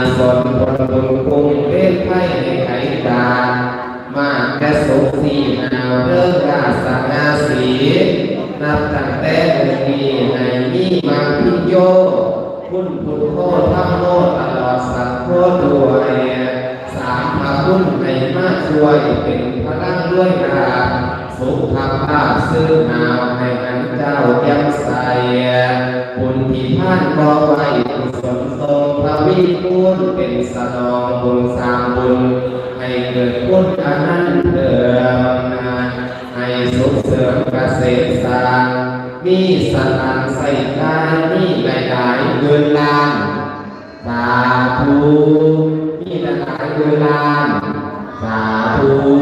นิสนผลบุญคุ้มเวทไพ่ในไขตามาแค่สุขสีหนาวเรื่องราชสังอาสีนับตั้งแต่เมื่อนี้ในมีมาพิโยคุณพุทโธธรรมโมตลอดสัตว์โคด้วยสามพระคุณให้มาช่วยเป็นพลังด้วยราสุขภาพซื้อหาวให้อันเจ้ายังใสบุญที่ท่านก่อไว้กุศลทรงพระวิบูลย์เป็นสนองบุญสร้างบุญให้เกิดผลอันนั้นเดิมให้สุขเสริมเกษตรสร้างมีสตังใส่กายมีหลายๆเงินล้านสาธุมีหลายๆเงินล้านสาธุ